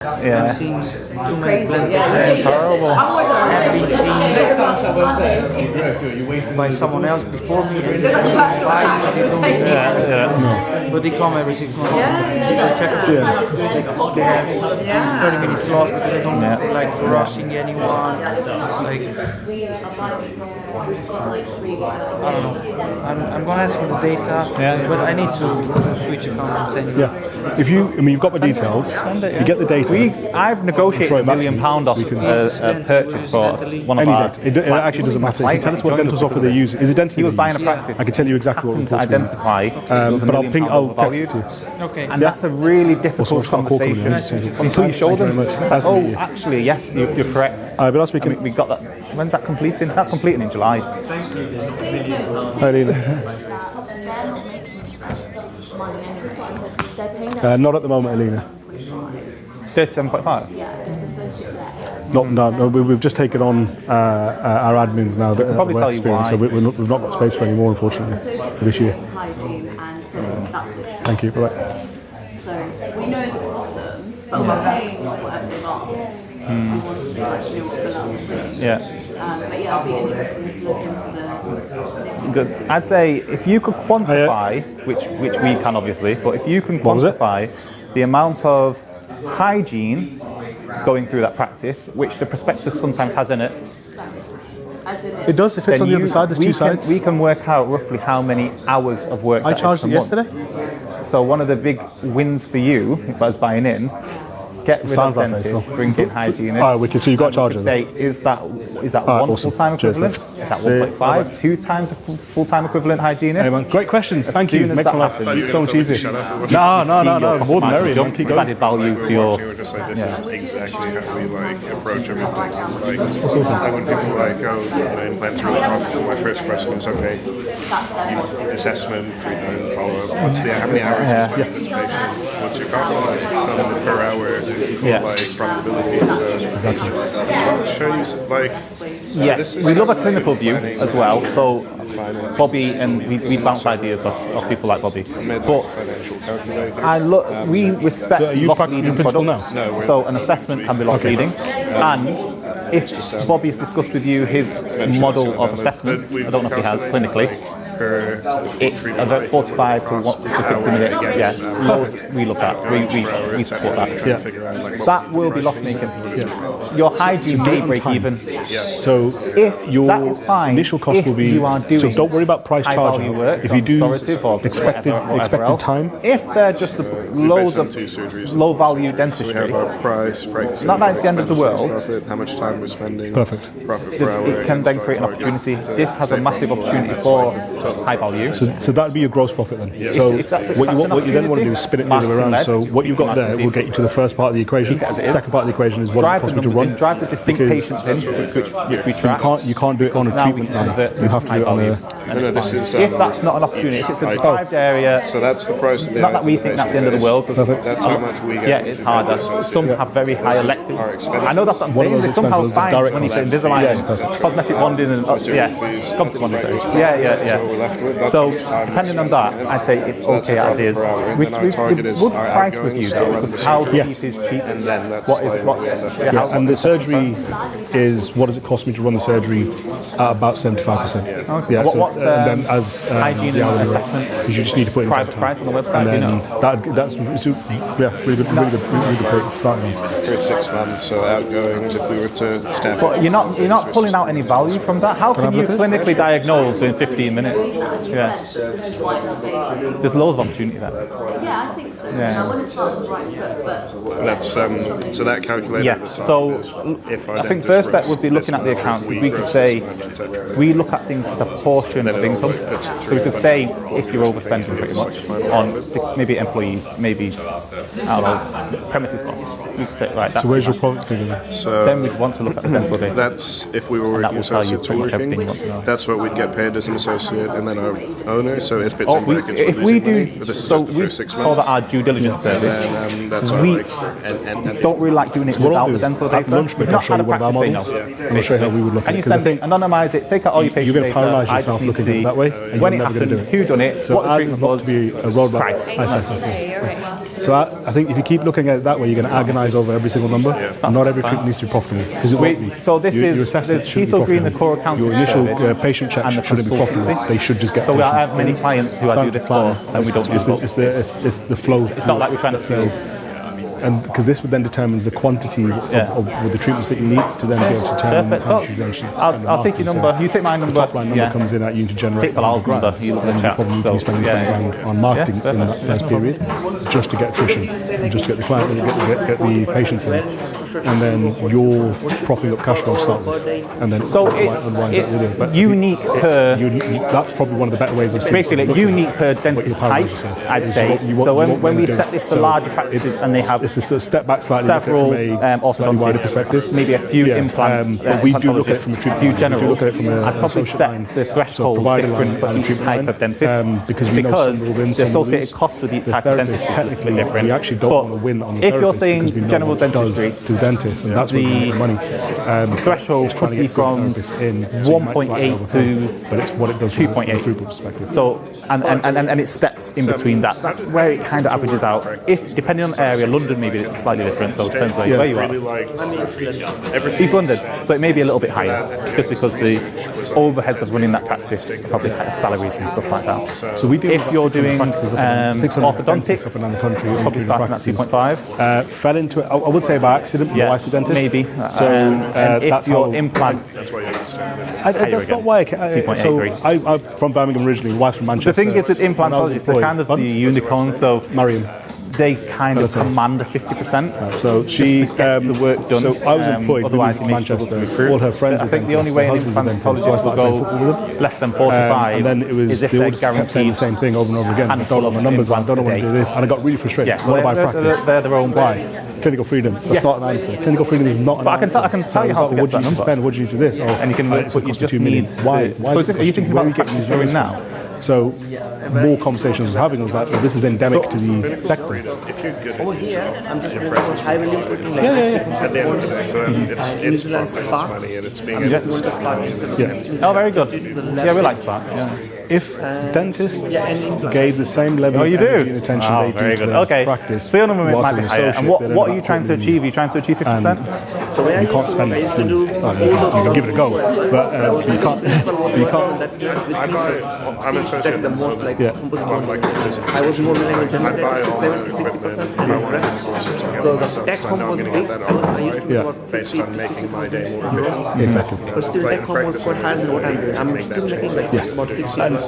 Yeah. I've seen too many crazy, blenders. yeah. It's horrible. Have been seen by someone else before me, and they don't need Yeah. but they come every 6 months. Yeah. Check it. They have 30 minutes lost because I don't like rushing anyone. Like, I don't know. I'm gonna ask for the data, but I need to switch accounts anyway. Yeah. If you, I mean, you've got my details. You get the data. I've negotiated £1 million off a purchase for one of Any our. data. It actually doesn't matter. If you tell us what dental software they use, is it dental? He was buying a practice. I can tell you exactly what To reports identify. but I'll ping. I'll text it to you. Okay. And that's a really difficult Also, I've got a call coming in. conversation until you show Thank you them. very much. It's Nice like, to meet you. actually, yes, you're correct. But last week, We got that. When's that completing? That's completing in July. hi, Lena. Not at the moment, Alina. 37.5. Yeah, it's associate there. No, we've just taken on our admins now that probably are tell you experienced, why. so we've not got space for any more, unfortunately, for this year. Hygiene and fillings, that's literally. Thank you. Bye. So we know the problems, but we're paying whatever they've asked. So we want to do actually what fill out the thing. Yeah. But yeah, it'll be interesting to look into the. Good. I'd say if you could quantify, which we can obviously, but if you can What was it? quantify the amount of hygiene going through that practice, which the prospectus sometimes has in it, As in It does. If it's on the other side, there's two sides. We can work out roughly how many hours of work I that is charged per it month. yesterday. So one of the big wins for you, if I was buying in, get rid Sounds of like dentists, Faisal. bring in hygienists. Oh, wicked. So you've got a And charge you of could them. say, is that Alright, one awesome. full-time Cheers, equivalent? thanks. Is that See you. 1.5? 2 times a full-time equivalent hygienist? Hey man, great questions. As Thank you. soon as Makes that my life happens, so much easier. No. More than merry. Don't keep You've going. added value to your. Just like this is exactly how we like approach everything. Like when people like go, implants really profitable. My first question is, okay, assessment, treatment, follow-up. How many hours Yeah. you spend with this patient? What's your cost? Tell them per hour. Yeah. Like profitability. So shows like. Yes, we love a clinical view as well. So Bobby and we bounce ideas off people like Bobby. But we respect Are you loss practicing leading principal products. now? So an assessment can be loss leading, and if Bobby's discussed with you his model of assessments, I don't know if he has clinically. It's about 45 to 60 minutes. Yeah, loads we look at. We support that. Yeah. That will be loss making. Your hygiene may break even. So If your that is fine, initial cost if will be. you are doing So don't worry about price high charging. value work, If you do restorative or expected whatever else. time. If they're just loads of low value We dentistry, have our price, breaks. Not that it's the end of the world. Profit, how much time we're spending. Perfect. Profit per hour. it can then create an opportunity. This has a massive opportunity for high value. So that'd be your gross profit then. So If that's what you an then want to do is spin it the other way around. marketing-led, So what you've got there will get you to the first part of the equation. Keep it as it is. Second part of the equation is what does it Drive cost the me to numbers run. in, drive the distinct Because patients in, which we track. you can't do it on a Now we treatment can line. convert to You have to high do it on value. a. No, this is. If that's not an opportunity, if it's a deprived area, So that's the price of the not that we think that's the end of the world. 'Cause That's how much we get. yeah, it's harder. Some have very high electives. I know that's what I'm One of saying. those They somehow expenses is find direct money for costs. Invisalign Yeah, and perfect. cosmetic bonding and composite bonding. Sorry. Yeah. So depending on that, I'd say it's okay as is. We would price review though, because how cheap Yes. is cheap, And then that's what is like what? Yeah, and the surgery is what does it cost me to run the surgery at about 75%. Yeah, What's and then as hygiene the and hourly rate, assessment? you should just need to put in Private time. price on the website, And do you then know? that's really good point starting on. for 6 months. So outgoings, if we were to staff. But you're not pulling out any value from that. How can you clinically diagnose in 15 minutes? Yeah, there's loads of opportunity there. Yeah, I think so. Yeah. I want to start on the right foot, but That's so that calculator. Yes. at the top So is if our I think dentist first step gross would be looking at the this accounts. amount, We could gross say this amount, etc. we look at things as a portion of income. So we could say if you're overspending pretty much on maybe employees, maybe I don't know, premises costs. We could say right. So where's your profit figure then? So then we'd want to look at the dental data. that's if we were And that working will tell you associate to pretty much working. everything you want to know. That's what we'd get paid as an associate, and then our owner. So it fits Oh, in brackets. if we're we losing money, do, but this is so just the we first 6 call months. that our due diligence service. And that's our We like, and don't really like doing it What without I'll do the is dental at data. lunch, We've I'll not show had you a one of our practice say models. no. And I'll show you how we would look Can at you it. Because I send, think anonymise it, take out all your patient you're going to data, paralyse I just yourself need to looking at see it that way, and when you're it never going to happened, do it. who done it, So what the ours is treatment not was, to be a roadmap. price. I see. all right, well. So I think if you keep looking at it that way, you're going to agonise over every single number. Not every treatment needs to be profitable because it won't be. So this your is assessment there's shouldn't HEATH be Green, the profitable. core accounting Your initial service patient check and the shouldn't be profitable. consultancy. They should just get. So I patients. have many clients who I do this for, and we don't use both. It's the flow. It's not like we're trying to sell. And because this would then determines the quantity of the treatments that you need to then be able to determine Perfect. how much you're going to spend on I'll take your marketing. number. You take my number. The top line number comes in at you to generate. Take Bilal's number. You look at the chat. Probably So, be spending £10 on marketing in that first period, just to get attrition, and just to get the client, get the patients in, and then you're propping up cash flow start with, and then So unwinds it's that with it. But unique per. that's probably one of the better ways of seeing Basically, it. unique per dentist type, I'd say. So when we set this for larger practices and they have it's a sort of step back slightly, several slightly wider perspective, orthodontists, maybe a few implant but we do look at it from a treatment. few We do general. look at it from a I'd probably associate set line, the threshold provider different line for and each treatment type line, of dentist because we know some will win, the some will associated lose. costs with each The type of therapist, dentist is technically, different. we actually don't But want to win on the if you're therapist saying because we know general what it does dentistry, to dentists, and that's where we make money. threshold could be from 1.8 to but it's what it does from a 2.8. throughput perspective. So and it steps in between that. That's where it kind of averages out. If depending on the area, London maybe it's slightly different. So it depends where you Really are. like East London, so it may be a little bit higher, just because the overheads of running that practice are probably higher salaries and stuff like that. So we do. If you're doing 600 orthodontics, up and down the country, probably including starting at practices. 2.5. Fell into it. I would say by accident. My wife's a dentist. maybe. So and if that's your how- implant, that's why you understand it. that's not why. So I'm from Birmingham originally. Wife's from Manchester. the thing is with implantologists, they're kind of the unicorns. So Mariam. they kind of command a 50%. So she just to get the work done. So I was employed. Otherwise, you in may struggle to Manchester. recruit. All her friends. I are think the only dentists, way her an husband's a dentist, so I implantologist will started go playing football with them. less than 45 and then it was is if they they're all just kept saying the guaranteed. same thing over and over again. I handful don't know my of numbers. I don't implants want a to do day. this, and I got really frustrated. Yes, What about they're practice? their own Why? Clinical freedom. That's not an answer. Clinical freedom is not an But I answer. can tell you how to get what that do you number. spend? What do you do this? Oh, And you can look, it's but you cost me just 2 million. need. Why? So are you thinking about the practice you're in now? So more conversations I was having was like, well, this is endemic to the sector. If you're good at Over your here, job, I'm just you're going to practicing high value treatment like at the end of the day. So it's New Zealand profit, it's Spark. money, and it's being I'm able just to going to spend Spark money. instead of Oh, very good. Yeah, we like Spark. Yeah. If dentists and implant. gave the same level Oh, you of energy do? and attention Oh, they very do to good. their Okay. practice, So your number whilst might be an higher. And associate, they're what are then you trying to back achieve? Are you trying to achieve 50%? So where I You used can't to spend work, I it. used to do You all can those give it a go, but you can't. You can't. that deals with I buy, I'm things associate that the most like Yeah. composite I'm like I was more willing to general I buy dentistry, all 70-60%, my and the rest. So the tax home was big. I used to do Yeah. about based 50 on making my day more euros. efficient. Exactly. But still, tech home was quite higher than what I'm doing. I'm still making like about 60 plus.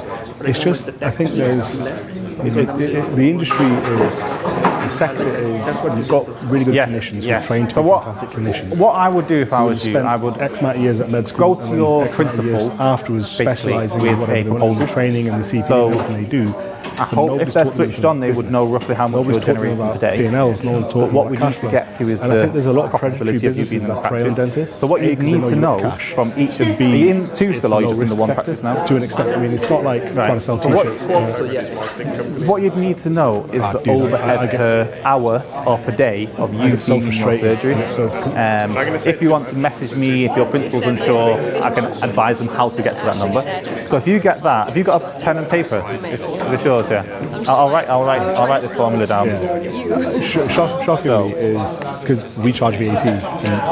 It's just, I think there's, the industry is, the sector is, you've got really good clinicians who are trained to So be what, fantastic clinicians. what I would do if I was you, Spent I would X amount of years at med school. go to and then your X amount of years principal, afterwards, basically, specialising with in whatever a they want, all the proposal. training and the CPD So, and everything they do. I hope if they're switched on, they would know roughly how much you're generating per day. P&Ls, no one talking But what about we cash need to flow. get to is And I think there's a lot of profitability predatory of you businesses being in the that prey on practice. dentists. So what you because they need know to you know want cash. from each of And the, are you in two it's still, or are you a just in the low-risk one sector practice now? To an extent, I mean, it's not like trying to sell So what- t-shirts. Also, yeah. What you'd need to know is the dude, I overhead guess- per hour or per day of you It's so being in your frustrating. surgery. It's so If you want to message me, if your principal's unsure, I can advise them how to get to that number. So if you get that, have you got a pen and paper? Is this yours? Yeah. I'll write this formula down. Shockingly is because we charge VAT and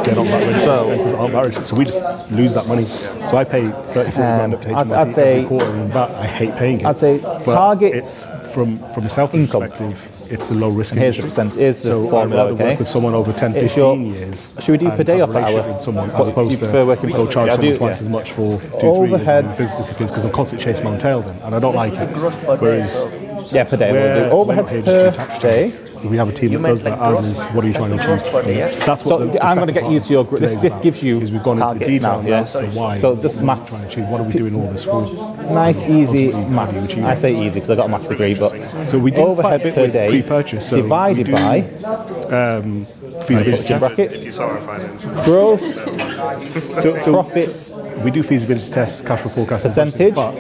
they're not that registered. Dentists aren't that registered, so we just lose that money. So I pay 30-40 grand up to HMRC I'd say- every quarter, and that I hate paying it. I'd say But target it's from a self income. perspective, it's a low risk Here's the industry. percent. Here's the So formula. I'd rather Okay. work with someone over 10, It's 15 your- years. Should we do and per day or have a per hour? relationship with someone, What as do opposed you to prefer working go per- charge I someone do, twice yeah. as much for 2-3 years Overhead. and the business disappears because I'm constantly chasing my own tail then, and I don't like it. Whereas Yeah, per day. We'll where do overhead we're paid per tax day. returns, we have a team that meant does that, like as gross- is what are you that's trying to the gross per day, yeah? achieve. That's what So the I'm going to second get part you to your. of This today's gives you is we've gone into target the detail now. Yeah. as to why. So just what we're maths. trying to achieve. What are we doing all this for? Nice, easy Ultimately, maths. achieve. I say easy because I got a maths degree, but So we do overhead quite a bit per with day pre-purchase. So divided we do, by feasibility in test. brackets If you saw our finances, gross So profit we do feasibility tests, cash flow forecasting, Percentage. but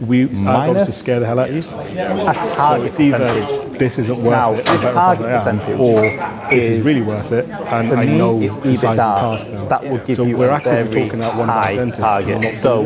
we our goal is to Minus scare the hell out of you. a So target it's either percentage. this isn't worth Now, it, this I'm better off target as I am, percentage or this is is- really worth it, and For I me, know it's the size of the EBITDA. task now. That would give so you we're a actively very talking out one high dentist. target. So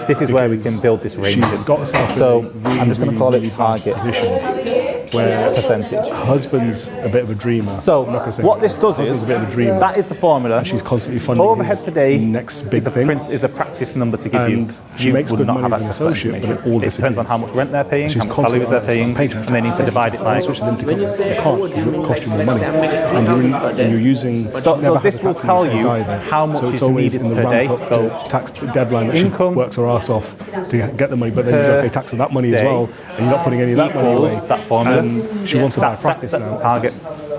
this is where we can build this range. She's got herself So in a really, I'm just going to call really it bad target. position where percentage. husband's a bit of a dreamer. So I'm not gonna say what this does husband's is a bit of a dreamer. that is the formula. She's constantly funding overhead per day next big thing. is a practice number to give you. And she You makes would good not money have as an access to that associate, but information. it all It depends on how much rent they're paying, She's how much salaries they're paying, constantly and they need to divide it by. When you say over, do you mean cost like, you more let's money. say I'm making And 3,000 per day? you're using. So never this had a will tax in tell the same you either. how much so is it's always needed in the per ramp day. up So to tax deadline that income she works her ass off to get the money, but then you've got to pay tax on that money as day well, and you're not putting any of that money equals away. that formula. And she wants to buy a That practice sets now. the target.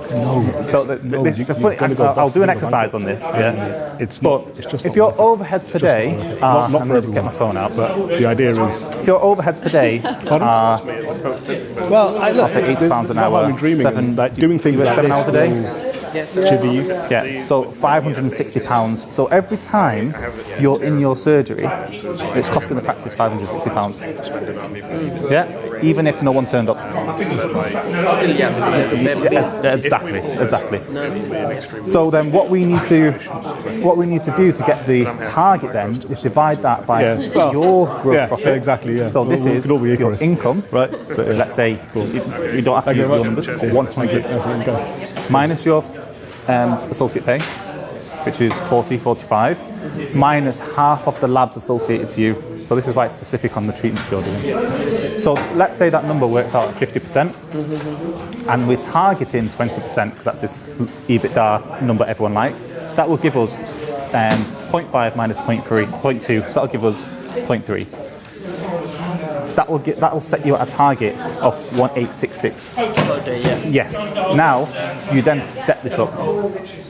So it's a funny, I'll do an exercise on this. Yeah, It's but not. It's just if not your worth it. overheads per day are, not I'm for going to get everyone. my phone out, but The idea is. if your overheads per day are, Well, I I'll say £80 an hour, I'm dreaming seven, like doing things you like work 7 this hours a day. Yes, Chivvy you. Yeah, so £560. So every time you're in your surgery, it's costing the practice £560. Yeah, even if no one turned up. still, yeah, because you have to bear bills. Exactly. So then, what we need to do to get the target then is divide that by your gross profit. Exactly. Yeah. So this We is could all be your equals. income, right? Let's say you don't have to use real numbers. 120 minus your associate pay, which is 45, minus half of the labs associated to you. So this is why it's specific on the treatments you're doing. So let's say that number works out at 50%, and we're targeting 20% because that's this EBITDA number everyone likes. That will give us 0.5 minus 0.3, 0.2. So that'll give us 0.3. That will set you at a target of 1866. Per day, yeah. Yes. Now, you then step this up.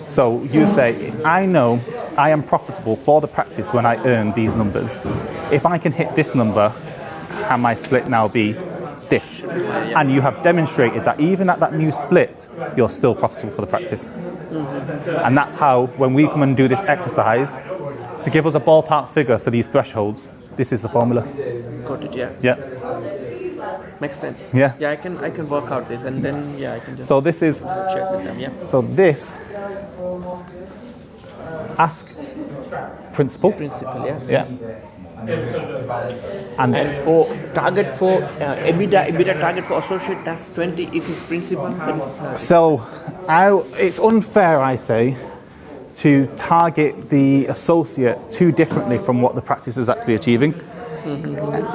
So you say, I know I am profitable for the practice when I earn these numbers. If I can hit this number, can my split now be this? And you have demonstrated that even at that new split, you're still profitable for the practice. And that's how, when we come and do this exercise, to give us a ballpark figure for these thresholds, this is the formula. Got it, yeah. Yeah. Makes sense. Yeah. Yeah, I can work out this, and then I can just So this is, check with them. Yeah. so this, ask principal. Principle, yeah. Yeah. And And for target for EBITDA target for associate, that's 20. If it's principal, then it's 30. so it's unfair, I say, to target the associate too differently from what the practice is actually achieving.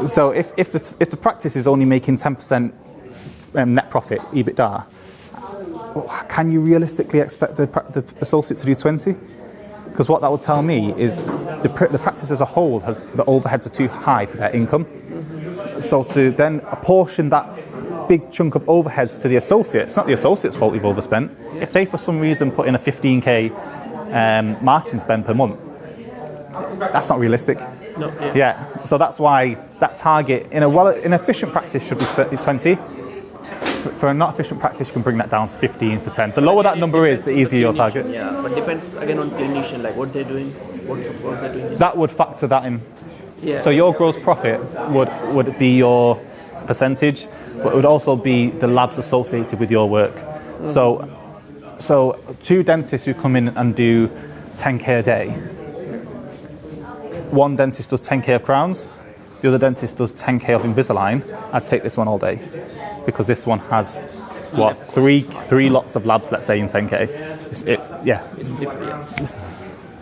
So if the practice is only making 10% net profit, EBITDA, can you realistically expect the associate to do 20? Because what that would tell me is the practice as a whole, the overheads are too high for their income. So to then apportion that big chunk of overheads to the associate, it's not the associate's fault you've overspent. If they for some reason put in a 15k marketing spend per month, that's not realistic. No, yeah. Yeah, so that's why that target in an efficient practice should be 20. For a not efficient practice, you can bring that down to 15 for 10. The lower that number is, the easier your target. Yeah, but depends again on clinician, like what they're doing, what they're doing. That would factor that in. Yeah. So your gross profit would be your percentage, but it would also be the labs associated with your work. So two dentists who come in and do 10k a day. One dentist does 10k of crowns, the other dentist does 10k of Invisalign. I'd take this one all day, because this one has three lots of labs, let's say, in 10k. It's It's different, yeah.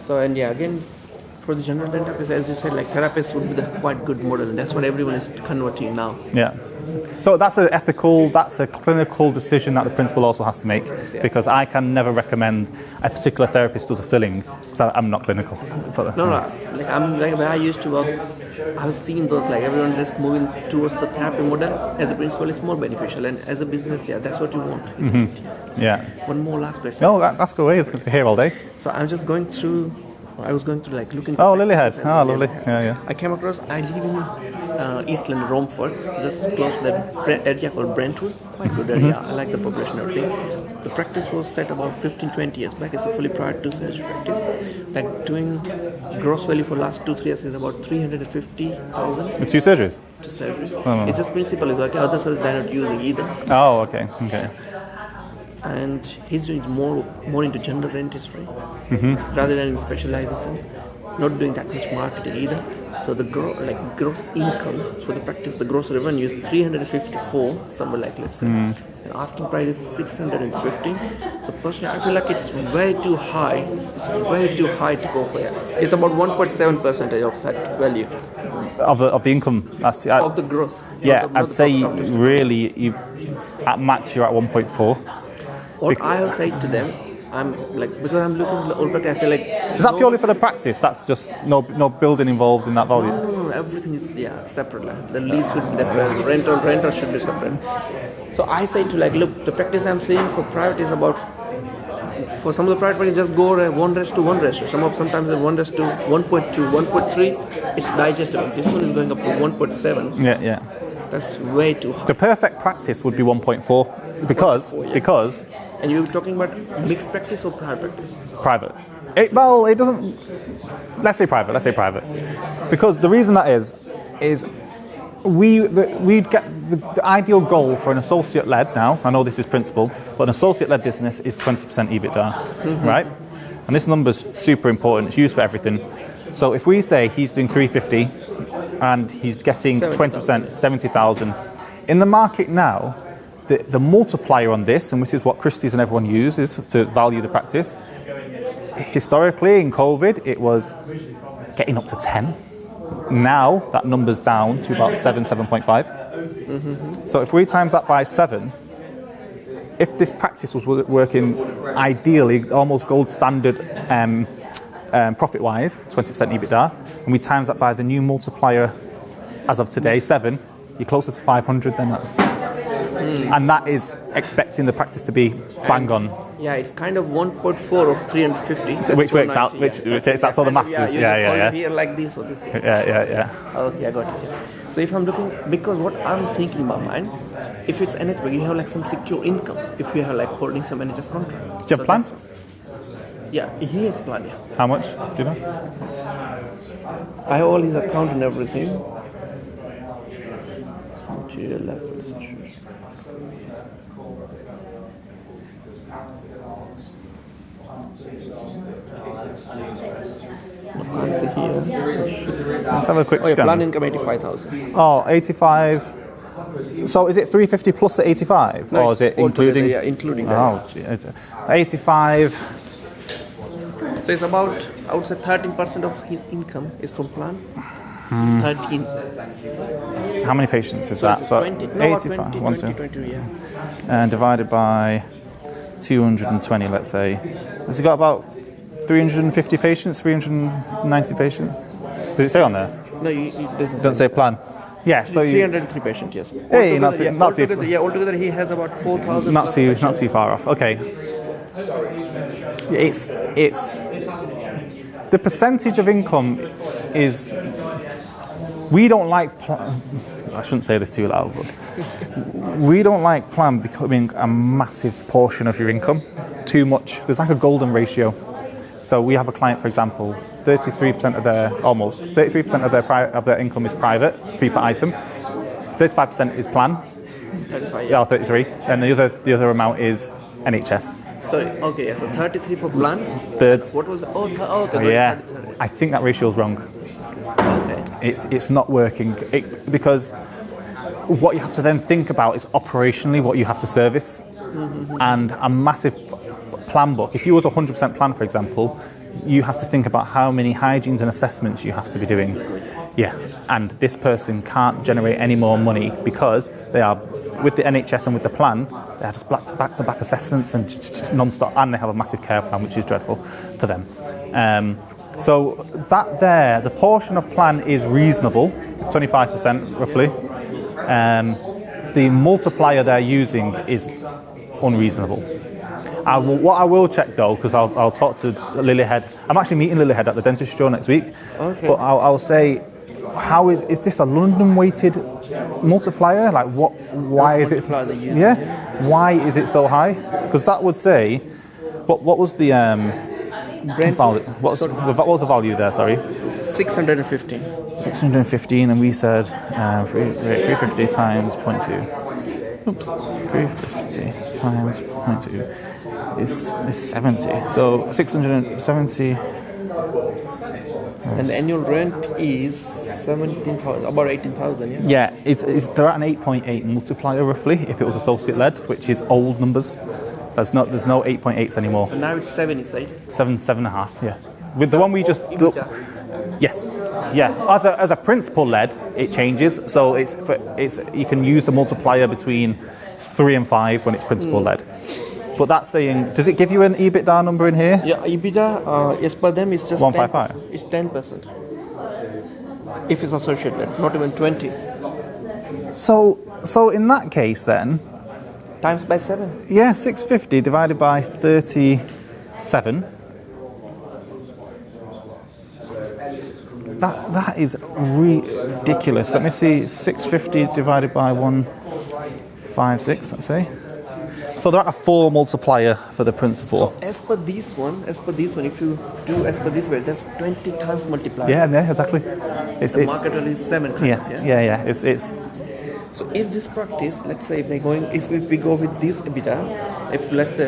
So and again, for the general dentist, as you said, like therapists would be the quite good model, and that's what everyone is converting now. Yeah. So that's a clinical decision that the principal also has to make, because I can never recommend a particular therapist does a filling, because I'm not clinical. No, like I'm like where I used to work, I've seen those, like everyone just moving towards the therapy model. As a principal, it's more beneficial, and as a business, that's what you want. Yeah. One more last question. No, that's go away. We're here all day. So I was going through like looking. Oh, Lilyhead. Oh, lovely. Yeah. I came across. I live in East London, Romford, so just close to that area called Brentwood. Quite good area. I like the population and everything. The practice was set about 15-20 years back. It's a fully private two-surgery practice. Like doing gross value for last 2-3 years is about 350,000. With two surgeries? Two surgeries. It's just principal is working. Other surgeries they're not using either. Oh, okay. And he's doing more into general dentistry rather than specialization. Not doing that much marketing either. So the gross income for the practice, the gross revenue is 354, somewhere like let's say. and asking price is 650. So personally, I feel like it's way too high. It's way too high to go for it. It's about 1.7% of that value Of the income. That's of the gross. yeah, not the I'd say profit after tax. really, at max you're at 1.4. What I'll say to them, I'm like, because I'm looking at the old practice, I say like, Is that purely for the practice? That's just no building involved in that value? no, everything is separate. Like, the lease should be different, rental should be separate. So I say to like, look, the practice I'm seeing for private is about, for some of the private practice just go 1:1 ratio. Sometimes 1:1.2, 1.3, it's digestible. This one is going up to 1.7. Yeah. That's way too high. The perfect practice would be 1.4 because And you're talking about mixed practice or private practice? private. It doesn't. Let's say private. Because the reason that is we'd get the ideal goal for an associate-led. Now I know this is principle, but an associate-led business is 20% EBITDA, right? And this number's super important. It's used for everything. So if we say he's doing 350 and he's getting 20%, 70,000 in the market now. The multiplier on this, and which is what Christie's and everyone uses to value the practice, historically in COVID it was getting up to 10. Now that number's down to about 7.5. So if we times that by 7, if this practice was working ideally, almost gold standard profit-wise, 20% EBITDA, and we times that by the new multiplier as of today, 7, you're closer to 500 than that. And that is expecting the practice to be bang on. Yeah, it's kind of 1.4 of 350. Which works out, that's all the maths is. Yeah. Here like this or this. Yeah. Okay, I got it. Yeah. So if I'm looking, because what I'm thinking in my mind, if it's anything, you have like some secure income. If you have like holding some NHS contract. Do you have a plan? Yeah, he has plan. Yeah. How much? Do you know? I have all his account and everything. Material left. Let's have a quick Plan scan. income 85,000. Oh, 85. So is it 350 plus the 85? No, or is it altogether, including? yeah, including that. Oh, gee, 85. So it's about, I would say 13% of his income is from plan. 13. How many patients is that? So 20, no, 85. 20, 1, 20, 2. 20, yeah. And divided by 220, let's say. Has he got about 350 patients, 390 patients? Did it say on there? No, it doesn't. Don't say plan. Yeah, so 303 patients, yes. Hey, not Altogether, too, altogether he has about 4,000. not too far off. Okay. It's the percentage of income is. We don't like. I shouldn't say this too loud, but we don't like plan becoming a massive portion of your income. Too much. There's like a golden ratio. So we have a client, for example, 33% of their income is private, fee per item. 35% is plan. 35, Yeah, 33, and the other amount is NHS. Sorry, okay, yeah, so 33 for plan. Thirds. What was the, okay, Yeah, 30. I think that ratio is wrong. Okay. It's not working because what you have to then think about is operationally what you have to service, and a massive plan book. If you was 100% plan, for example, you have to think about how many hygienes and assessments you have to be doing. Yeah, and this person can't generate any more money because they are with the NHS and with the plan. They are just back-to-back assessments and non-stop, and they have a massive care plan, which is dreadful for them. So that there, the portion of plan is reasonable. It's 25% roughly. The multiplier they're using is unreasonable. What I will check though, because I'll talk to Lilyhead. I'm actually meeting Lilyhead at the dentist show next week. Okay. But I'll say, how is this a London weighted multiplier? Like what? Why is it? Yeah. Why is it so high? Because that would say, what was the value? What was the value there? Sorry. 615. 615, and we said 350 times 0.2. Oops. 350 times 0.2 is 70. So 670. And the annual rent is 17,000, about 18,000, yeah. Yeah, they're at an 8.8 multiplier roughly if it was associate-led, which is old numbers. There's no 8.8s anymore. And now it's 7, you said? 7.5, yeah. With the one we just... Yes, yeah. As a principal-led, it changes. So you can use the multiplier between 3 and 5 when it's principal-led. But that's saying, does it give you an EBITDA number in here? Yeah, EBITDA, yes, but them it's just 155. 10%. It's 10%. If it's associated, not even 20. So in that case then, Times by 7. yeah, 650 divided by 37. That is ridiculous. Let me see, 650 divided by 156, let's say. So they're at a 4 multiplier for the principal. As per this one, if you do as per this way, that's 20 times multiplier. Yeah, exactly. The market value is 7. Yeah. It's So if this practice, let's say if we go with this EBITDA, if let's say